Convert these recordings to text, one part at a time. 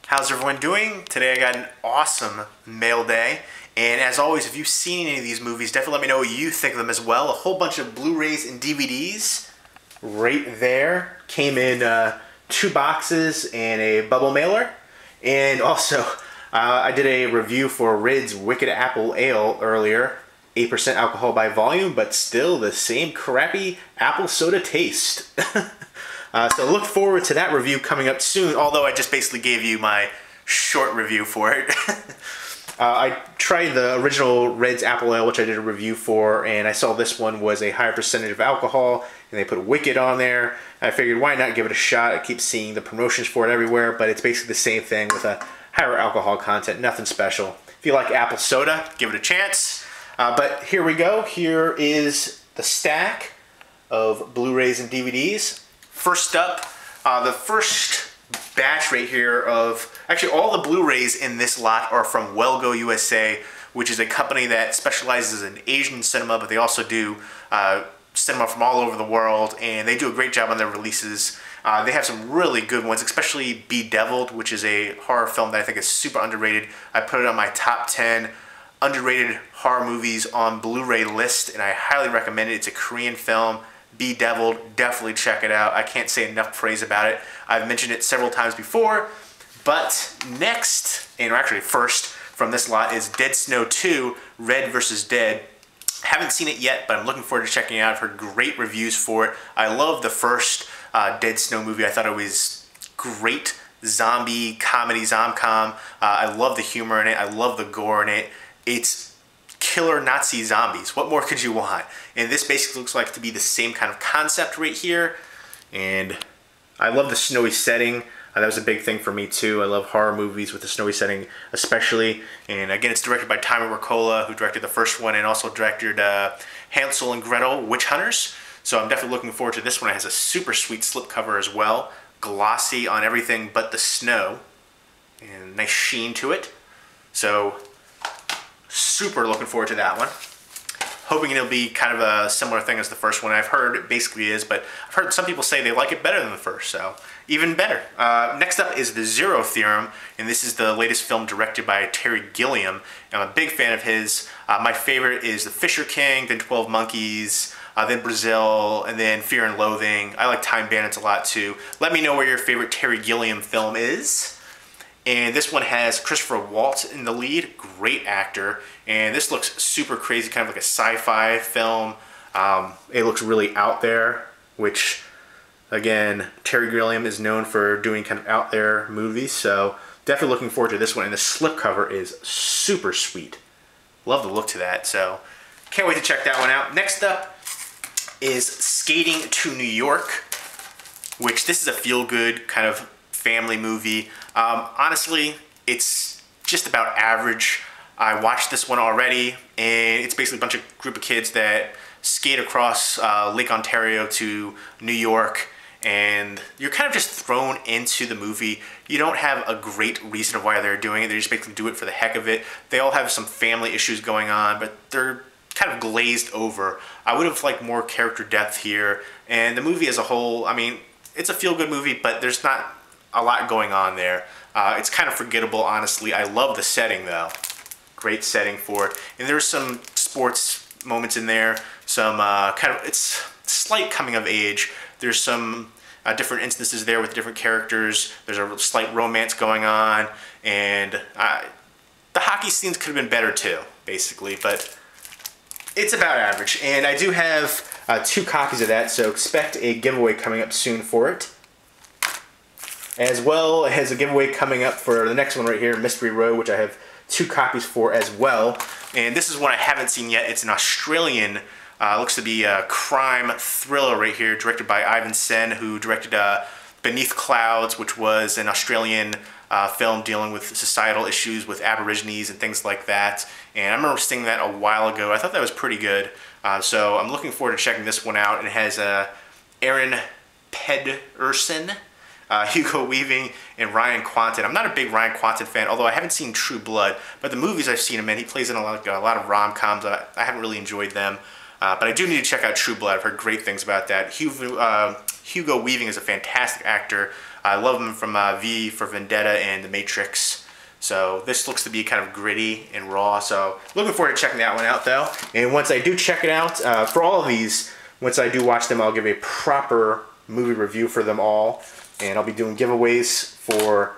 How's everyone doing? Today I got an awesome mail day, and as always, if you've seen any of these movies, definitely let me know what you think of them as well. A whole bunch of Blu-rays and DVDs right there. Came in 2 boxes and a bubble mailer. And also, I did a review for Rid's Wicked Apple Ale earlier. 8% alcohol by volume, but still the same crappy apple soda taste. So look forward to that review coming up soon, although I just basically gave you my short review for it. I tried the original Red's Apple Ale, which I did a review for, and I saw this one was a higher percentage of alcohol, and they put Wicked on there. I figured why not give it a shot. I keep seeing the promotions for it everywhere, but it's basically the same thing with a higher alcohol content, nothing special. If you like apple soda, give it a chance. But here we go. Here is the stack of Blu-rays and DVDs. First up, the first batch right here of, actually all the Blu-rays in this lot are from Wellgo USA, which is a company that specializes in Asian cinema, but they also do cinema from all over the world, and they do a great job on their releases. They have some really good ones, especially Bedeviled, which is a horror film that I think is super underrated. I put it on my top 10 underrated horror movies on Blu-ray list, and I highly recommend it. It's a Korean film. Bedeviled, definitely check it out. I can't say enough praise about it. I've mentioned it several times before, but next, and actually first from this lot, is Dead Snow 2, Red vs. Dead. Haven't seen it yet, but I'm looking forward to checking it out. I've heard great reviews for it. I love the first Dead Snow movie. I thought it was great zombie comedy, zomcom. I love the humor in it. I love the gore in it. It's killer Nazi zombies. What more could you want? And this basically looks like to be the same kind of concept right here. And I love the snowy setting. That was a big thing for me too. I love horror movies with the snowy setting especially. And again, it's directed by Tommy Wirkola, who directed the first one and also directed Hansel and Gretel Witch Hunters. So I'm definitely looking forward to this one. It has a super sweet slipcover as well. Glossy on everything but the snow. And nice sheen to it. So super looking forward to that one. Hoping it'll be kind of a similar thing as the first one. I've heard it basically is, but I've heard some people say they like it better than the first, so even better. Next up is the Zero Theorem, and this is the latest film directed by Terry Gilliam. I'm a big fan of his. My favorite is The Fisher King, then 12 Monkeys, then Brazil, and then Fear and Loathing. I like Time Bandits a lot too. Let me know where your favorite Terry Gilliam film is. And this one has Christopher Waltz in the lead, great actor. And this looks super crazy, kind of like a sci-fi film. It looks really out there, which, again, Terry Gilliam is known for doing kind of out there movies. So definitely looking forward to this one. And the slipcover is super sweet. Love the look to that. So can't wait to check that one out. Next up is Skating to New York, which this is a feel-good kind of family movie. Honestly, it's just about average. I watched this one already, and it's basically a bunch of group of kids that skate across Lake Ontario to New York, and you're kind of just thrown into the movie. You don't have a great reason of why they're doing it. They just basically do it for the heck of it. They all have some family issues going on, but they're kind of glazed over. I would have liked more character depth here, and the movie as a whole, I mean, it's a feel-good movie, but there's not a lot going on there. It's kind of forgettable, honestly. I love the setting, though. Great setting for it. And there's some sports moments in there. Some kind of, it's slight coming of age. There's some different instances there with different characters. There's a slight romance going on. And the hockey scenes could have been better, too, basically. But it's about average. And I do have 2 copies of that, so expect a giveaway coming up soon for it. As well as a giveaway coming up for the next one right here, Mystery Road, which I have 2 copies for as well. And this is one I haven't seen yet. It's an Australian, looks to be a crime thriller right here, directed by Ivan Sen, who directed Beneath Clouds, which was an Australian film dealing with societal issues with Aborigines and things like that. And I remember seeing that a while ago. I thought that was pretty good. So I'm looking forward to checking this one out. It has Aaron Pedersen, Hugo Weaving, and Ryan Quanten. I'm not a big Ryan Quanten fan, although I haven't seen True Blood, but the movies I've seen him in, he plays in a lot of rom-coms. I haven't really enjoyed them, but I do need to check out True Blood. I've heard great things about that. Hugo Weaving is a fantastic actor. I love him from V for Vendetta and The Matrix. So this looks to be kind of gritty and raw. So looking forward to checking that one out though. And once I do check it out, for all of these, once I do watch them, I'll give a proper movie review for them all. And I'll be doing giveaways for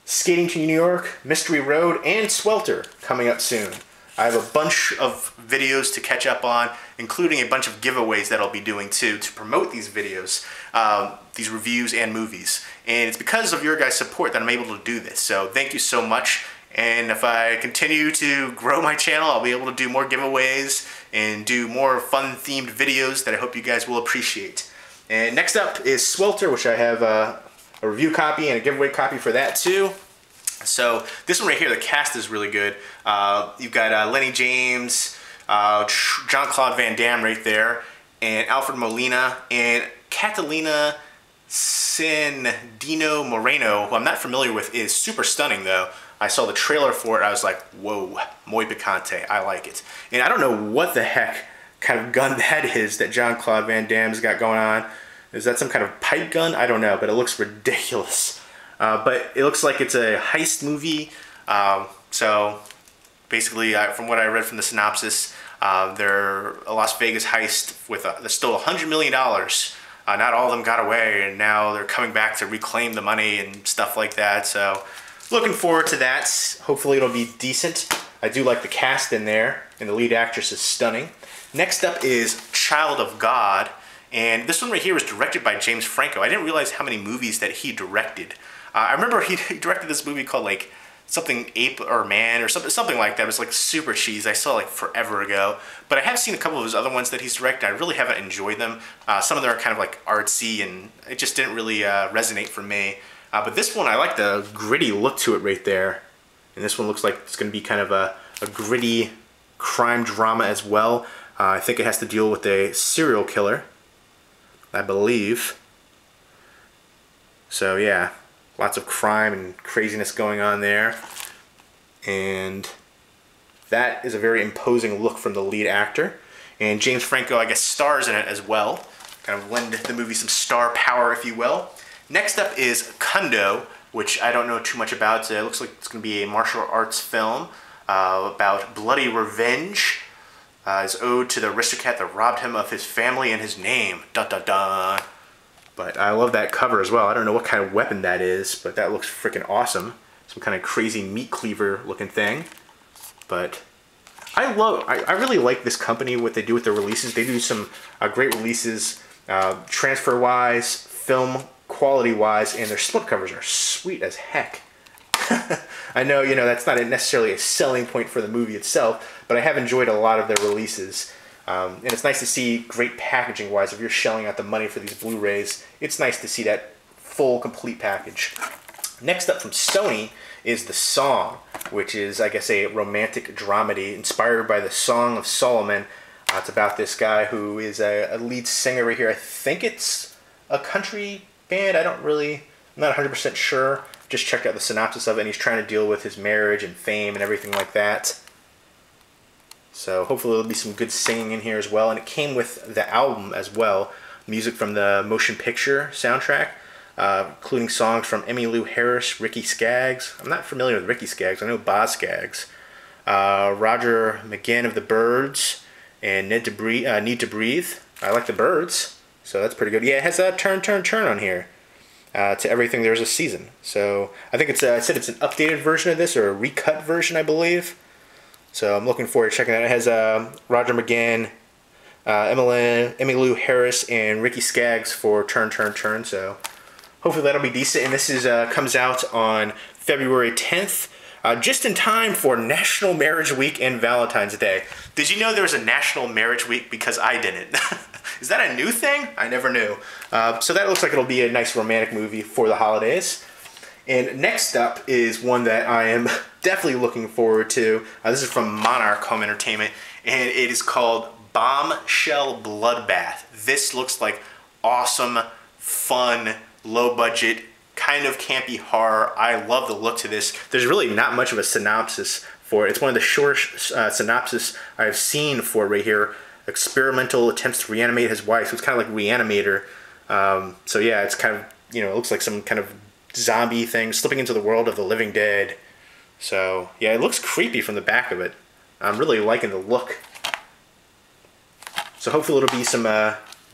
Skating to New York, Mystery Road, and Swelter coming up soon. I have a bunch of videos to catch up on, including a bunch of giveaways that I'll be doing too to promote these videos, these reviews and movies. And it's because of your guys' support that I'm able to do this. So thank you so much. And if I continue to grow my channel, I'll be able to do more giveaways and do more fun-themed videos that I hope you guys will appreciate. And next up is Swelter, which I have a review copy and a giveaway copy for that too. So this one right here, the cast is really good. You've got Lenny James, Jean-Claude Van Damme right there, and Alfred Molina, and Catalina Sindino Moreno, who I'm not familiar with, is super stunning though. I saw the trailer for it, I was like, whoa, muy picante, I like it. And I don't know what the heck kind of gun that is that Jean-Claude Van Damme's got going on. Is that some kind of pipe gun? I don't know, but it looks ridiculous. But it looks like it's a heist movie. So basically, from what I read from the synopsis, they're a Las Vegas heist with they stole $100 million. Not all of them got away, and now they're coming back to reclaim the money and stuff like that. So looking forward to that. Hopefully it'll be decent. I do like the cast in there, and the lead actress is stunning. Next up is Child of God. And this one right here was directed by James Franco. I didn't realize how many movies that he directed. I remember he directed this movie called like something Ape or Man or something like that. It was like super cheesy. I saw it like forever ago. But I have seen a couple of his other ones that he's directed. I really haven't enjoyed them. Some of them are kind of like artsy and it just didn't really resonate for me. But this one, I like the gritty look to it right there. And this one looks like it's going to be kind of a gritty crime drama as well. I think it has to deal with a serial killer, I believe. So yeah, lots of crime and craziness going on there. And that is a very imposing look from the lead actor. And James Franco, I guess, stars in it as well. Kind of lend the movie some star power, if you will. Next up is Kundo, which I don't know too much about. It looks like it's going to be a martial arts film about bloody revenge. Is owed to the aristocrat that robbed him of his family and his name. Dun dun dun. But I love that cover as well. I don't know what kind of weapon that is, but that looks freaking awesome. Some kind of crazy meat cleaver looking thing. But I really like this company, what they do with their releases. They do some great releases, transfer-wise, film quality-wise, and their slipcovers are sweet as heck. I know, you know, that's not necessarily a selling point for the movie itself, but I have enjoyed a lot of their releases. And it's nice to see great packaging wise. If you're shelling out the money for these Blu-rays, it's nice to see that full, complete package. Next up from Sony is The Song, which is, I guess, a romantic dramedy inspired by the Song of Solomon. It's about this guy who is a lead singer right here. I think it's a country band. I'm not 100% sure. Just checked out the synopsis of it, and he's trying to deal with his marriage and fame and everything like that. So hopefully there'll be some good singing in here as well. And it came with the album as well. Music from the motion picture soundtrack, including songs from Emmylou Harris, Ricky Skaggs. I'm not familiar with Ricky Skaggs. I know Boz Skaggs. Roger McGinn of the Byrds, and Need to Breathe. I like the Byrds, so that's pretty good. Yeah, it has that turn, turn, turn on here. To Everything There's a Season. So I think it's I said it's an updated version of this, or a recut version, I believe. So I'm looking forward to checking that out. It has Roger McGinn, Emmylou Harris, and Ricky Skaggs for Turn, Turn, Turn. So hopefully that'll be decent. And this is comes out on February 10th, just in time for National Marriage Week and Valentine's Day. Did you know there was a National Marriage Week? Because I didn't. Is that a new thing? I never knew. So that looks like it'll be a nice romantic movie for the holidays. And next up is one that I am definitely looking forward to. This is from Monarch Home Entertainment, and it is called Bombshell Bloodbath. This looks like awesome, fun, low budget, kind of campy horror. I love the look to this. There's really not much of a synopsis for it. It's one of the shortest synopsis I've seen for it right here. Experimental attempts to reanimate his wife. So it's kind of like Reanimator. So yeah, it's kind of you know, it looks like some kind of zombie thing slipping into the world of the living dead. So yeah, it looks creepy from the back of it. I'm really liking the look. So hopefully it'll be some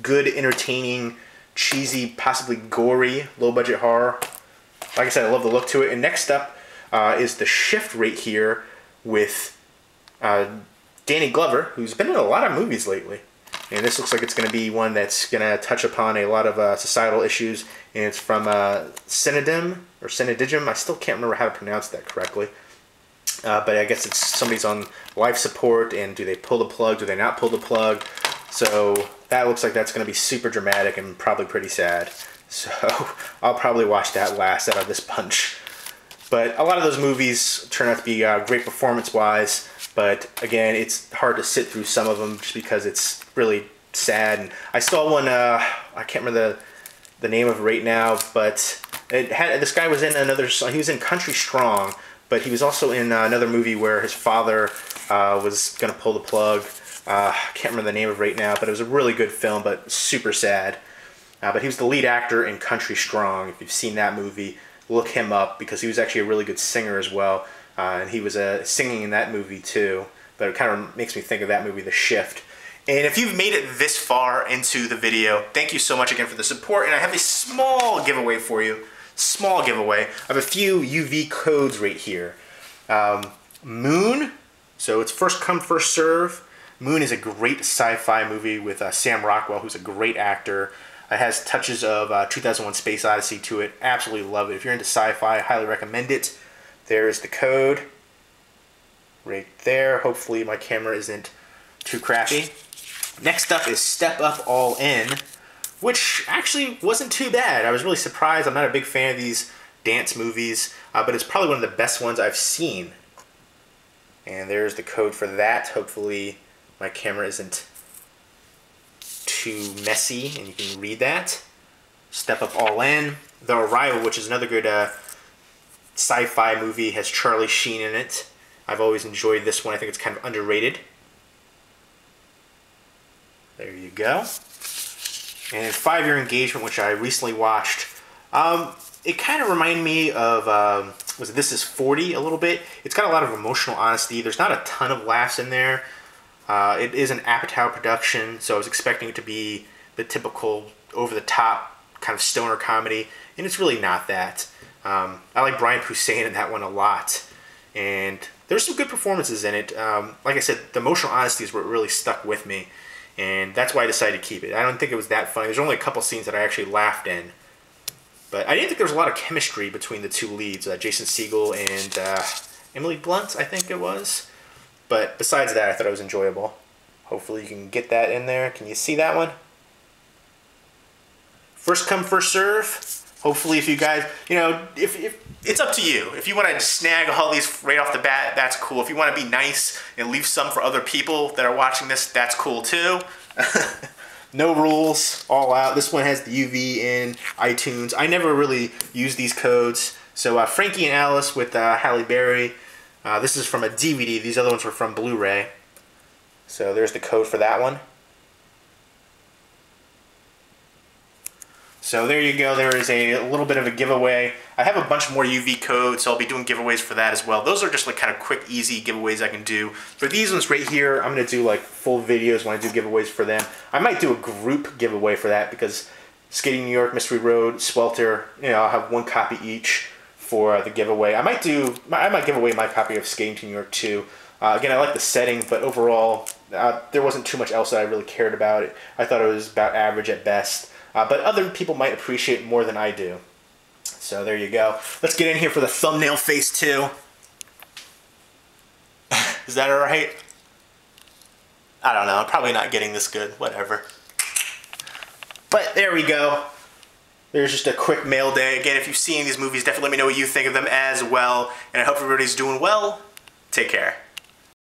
good, entertaining, cheesy, possibly gory, low-budget horror. Like I said, I love the look to it. And next up is The Shift right here with Danny Glover, who's been in a lot of movies lately. And this looks like it's going to be one that's going to touch upon a lot of societal issues. And it's from Cinedim, or Cinedigm. I still can't remember how to pronounce that correctly. But I guess it's somebody's on life support, and do they pull the plug, do they not pull the plug? So that looks like that's going to be super dramatic and probably pretty sad. So I'll probably watch that last out of this bunch. But a lot of those movies turn out to be great performance-wise. But again, it's hard to sit through some of them just because it's really sad. And I saw one, I can't remember the name of it right now, but it had, this guy was in another, he was in Country Strong, but he was also in another movie where his father was going to pull the plug. I can't remember the name of it right now, but it was a really good film, but super sad. But he was the lead actor in Country Strong. If you've seen that movie, look him up, because he was actually a really good singer as well. And he was singing in that movie too. But it kind of makes me think of that movie, The Shift. And if you've made it this far into the video, thank you so much again for the support. And I have a small giveaway for you. Small giveaway. I have a few UV codes right here. Moon. So it's first come, first serve. Moon is a great sci-fi movie with Sam Rockwell, who's a great actor. It has touches of 2001 Space Odyssey to it. Absolutely love it. If you're into sci-fi, I highly recommend it. There's the code right there. Hopefully my camera isn't too crappy. Next up is Step Up All In, which actually wasn't too bad. I was really surprised. I'm not a big fan of these dance movies, but it's probably one of the best ones I've seen. And there's the code for that. Hopefully my camera isn't too messy and you can read that. Step Up All In. The Arrival, which is another good sci-fi movie, has Charlie Sheen in it. I've always enjoyed this one. I think it's kind of underrated. There you go. And 5-Year Engagement, which I recently watched. It kind of reminded me of was it This Is 40 a little bit. It's got a lot of emotional honesty. There's not a ton of laughs in there. It is an Apatow production, so I was expecting it to be the typical over-the-top kind of stoner comedy, and it's really not that. I like Brian Posehn in that one a lot, and there's some good performances in it. Like I said, the emotional honesty is what really stuck with me, and that's why I decided to keep it. I don't think it was that funny. There's only a couple scenes that I actually laughed in, but I didn't think there was a lot of chemistry between the two leads, Jason Segel and Emily Blunt, I think it was. But besides that, I thought it was enjoyable. Hopefully you can get that in there. Can you see that one? First come, first serve. Hopefully if you guys, you know, if it's up to you. If you want to snag all these right off the bat, that's cool. If you want to be nice and leave some for other people that are watching this, that's cool too. No rules, all out. This one has the UV in iTunes. I never really use these codes. So Frankie and Alice with Halle Berry. This is from a DVD. These other ones were from Blu-ray. So there's the code for that one. So there you go. There is a little bit of a giveaway. I have a bunch more UV codes, so I'll be doing giveaways for that as well. Those are just like kind of quick, easy giveaways I can do. For these ones right here, I'm going to do like full videos when I do giveaways for them. I might do a group giveaway for that because Skating New York, Mystery Road, Swelter, you know, I'll have one copy each for the giveaway. I might give away my copy of Skating to New York too. Again, I like the setting, but overall, there wasn't too much else that I really cared about. I thought it was about average at best. But other people might appreciate it more than I do. So there you go. Let's get in here for the thumbnail face too. Is that alright? I don't know. I'm probably not getting this good. Whatever. But there we go. There's just a quick mail day. Again, if you've seen these movies, definitely let me know what you think of them as well. And I hope everybody's doing well. Take care.